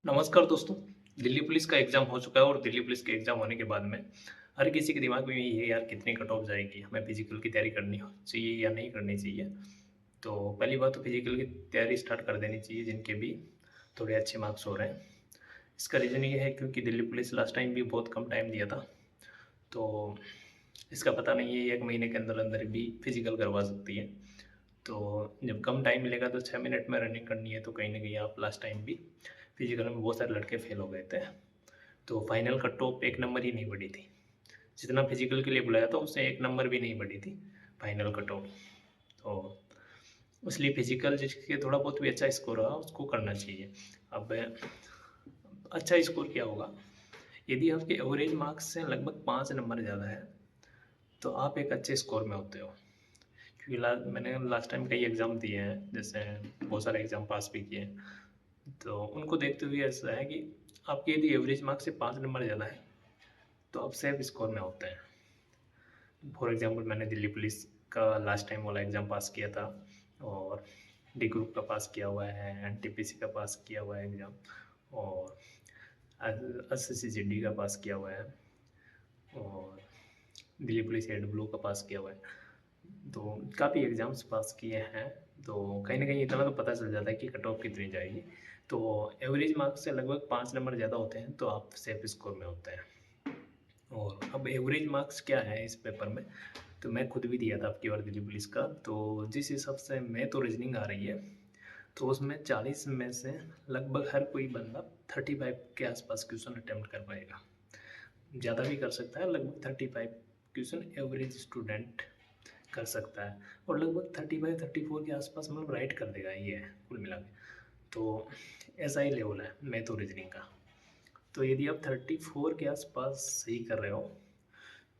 नमस्कार दोस्तों। दिल्ली पुलिस का एग्ज़ाम हो चुका है और दिल्ली पुलिस के एग्ज़ाम होने के बाद में हर किसी के दिमाग में यही है यार कितनी कट ऑफ जाएगी, हमें फिज़िकल की तैयारी करनी हो चाहिए या नहीं करनी चाहिए। तो पहली बात तो फिज़िकल की तैयारी स्टार्ट कर देनी चाहिए जिनके भी थोड़े अच्छे मार्क्स हो रहे हैं। इसका रीज़न ये है क्योंकि दिल्ली पुलिस लास्ट टाइम भी बहुत कम टाइम दिया था। तो इसका पता नहीं है 1 महीने के अंदर-अंदर भी फिज़िकल करवा सकती है। तो जब कम टाइम मिलेगा तो 6 मिनट में रनिंग करनी है तो कहीं न कहीं आप लास्ट टाइम भी फिज़िकल में बहुत सारे लड़के फेल हो गए थे। तो फाइनल कट ऑफ 1 नंबर ही नहीं बढ़ी थी। जितना फिज़िकल के लिए बुलाया था उससे 1 नंबर भी नहीं बढ़ी थी फाइनल कट ऑफ। तो इसलिए फिज़िकल जिसके थोड़ा बहुत भी अच्छा स्कोर रहा उसको करना चाहिए। अब अच्छा स्कोर क्या होगा? यदि आपके एवरेज मार्क्स से लगभग 5 नंबर ज़्यादा है, तो आप एक अच्छे स्कोर में होते हो। क्योंकि मैंने लास्ट टाइम कई एग्ज़ाम दिए हैं, जैसे बहुत सारे एग्ज़ाम पास भी किए हैं। तो उनको देखते हुए ऐसा है कि आपके यदि एवरेज मार्क्स से 5 नंबर ज़्यादा है, तो आप सेफ स्कोर में होते हैं। फॉर एग्ज़ाम्पल मैंने दिल्ली पुलिस का लास्ट टाइम वाला एग्ज़ाम पास किया था और डी ग्रुप का पास किया हुआ है, एनटीपीसी का पास किया हुआ है एग्ज़ाम और एसएससी-जीडी का पास किया हुआ है और दिल्ली पुलिस एडब्लू का पास किया हुआ है। तो काफ़ी एग्ज़ाम्स पास किए हैं, तो कहीं न कहीं इतना तो पता चल जाता है कि कट ऑफ कितनी जाएगी। तो एवरेज मार्क्स से लगभग 5 नंबर ज़्यादा होते हैं, तो आप सेफ स्कोर में होते हैं। और अब एवरेज मार्क्स क्या है इस पेपर में, तो मैं खुद भी दिया था अब की बार दिल्ली पुलिस का, तो जिस हिसाब से मैं तो रीज़निंग आ रही है, तो उसमें 40 में से लगभग हर कोई बंदा 35 के आस-पास क्वेश्चन अटेम्प्ट कर पाएगा। ज़्यादा भी कर सकता है, लगभग 35 क्वेश्चन एवरेज स्टूडेंट कर सकता है और लगभग 35-34 के आस-पास मतलब राइट कर देगा ये है कुल मिला के। तो ऐसा ही लेवल है मैथ और रीज़निंग का। तो यदि आप 34 के आस-पास सही कर रहे हो,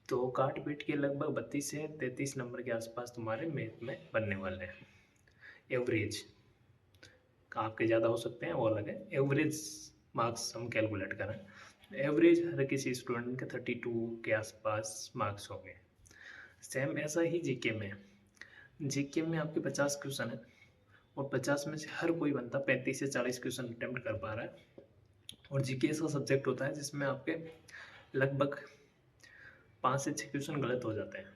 तो काट-पीट के लगभग 32 से 33 नंबर के आस-पास तुम्हारे मैथ में बनने वाले हैं। एवरेज आपके ज़्यादा हो सकते हैं वो अलग है। एवरेज मार्क्स हम कैलकुलेट कर रहे हैं। एवरेज हर किसी स्टूडेंट के 32 के आस-पास मार्क्स होंगे। सेम ऐसा ही जीके में है। जीके में आपके 50 क्वेश्चन हैं और 50 में से हर कोई बंदा 35 से 40 क्वेश्चन अटेम्प्ट कर पा रहा है और जीके ऐसा सब्जेक्ट होता है जिसमें आपके लगभग 5 से 6 क्वेश्चन गलत हो जाते हैं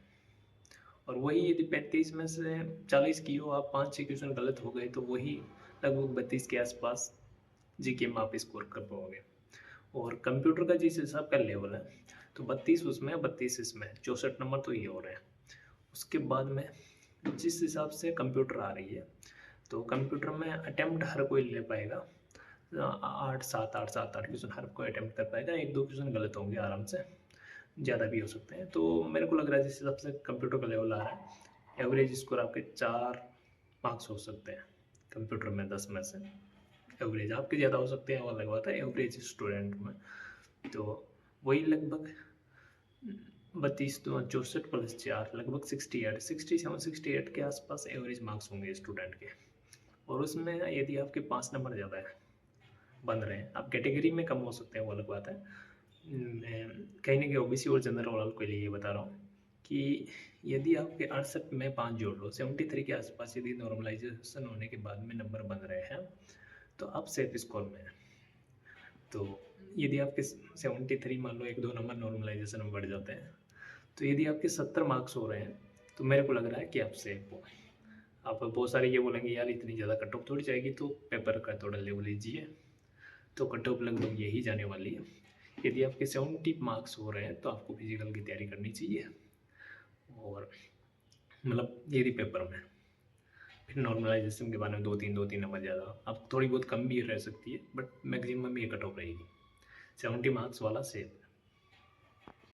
और वही यदि 35 में से 40 की हो आप 5-6 क्वेश्चन गलत हो गए तो वही लगभग 32 के आसपास जीके में आप स्कोर कर पाओगे और कंप्यूटर का जिस हिसाब का लेवल है तो 32 उसमें 32 इसमें 64 नंबर तो ये हो रहे हैं। उसके बाद में जिस हिसाब से कंप्यूटर आ रही है तो कंप्यूटर में अटेम्प्ट हर कोई ले पाएगा। 8 क्वेश्चन हर कोई अटेम्प्ट कर पाएगा, 1-2 क्वेश्चन गलत होंगे आराम से, ज़्यादा भी हो सकते हैं। तो मेरे को लग रहा है जिस हिसाब से कंप्यूटर का लेवल आ रहा है, एवरेज स्कोर आपके 4 मार्क्स हो सकते हैं कंप्यूटर में 10 में से। एवरेज आपके ज़्यादा हो सकते हैं वो अलग बात है, एवरेज स्टूडेंट में। तो वही लगभग 32 तो 64 प्लस 4 लगभग 68 67 68 के आसपास एवरेज मार्क्स होंगे स्टूडेंट के और उसमें यदि आपके 5 नंबर ज़्यादा है बन रहे हैं, आप कैटेगरी में कम हो सकते हैं वो अलग बात है। मैं कहीं न कहीं ओबीसी और जनरल वालों के लिए ये बता रहा हूँ कि यदि आपके 68 में 5 जोड़ लो 73 के आसपास यदि नॉर्मलाइज़ेशन होने के बाद में नंबर बन रहे हैं, तो आप सेफ स्कोर में हैं। तो यदि आपके 73 मान लो 1-2 नंबर नॉर्मलाइज़ेशन में बढ़ जाते हैं, तो यदि आपके 70 मार्क्स हो रहे हैं, तो मेरे को लग रहा है कि आप सेफ हो। आप बहुत सारे ये बोलेंगे यार इतनी ज़्यादा कट ऑफ थोड़ी जाएगी तो पेपर का थोड़ा लेवल लीजिए, तो कट ऑफ लगभग यही जाने वाली है। यदि आपके 70 मार्क्स हो रहे हैं तो आपको फिजिकल की तैयारी करनी चाहिए और मतलब यदि पेपर में फिर नॉर्मलाइजेशन के बारे में 2-3 नंबर ज़्यादा अब थोड़ी बहुत कम भी रह सकती है बट मैक्सिमम ये कट ऑफ रहेगी 70 मार्क्स वाला सेफ है।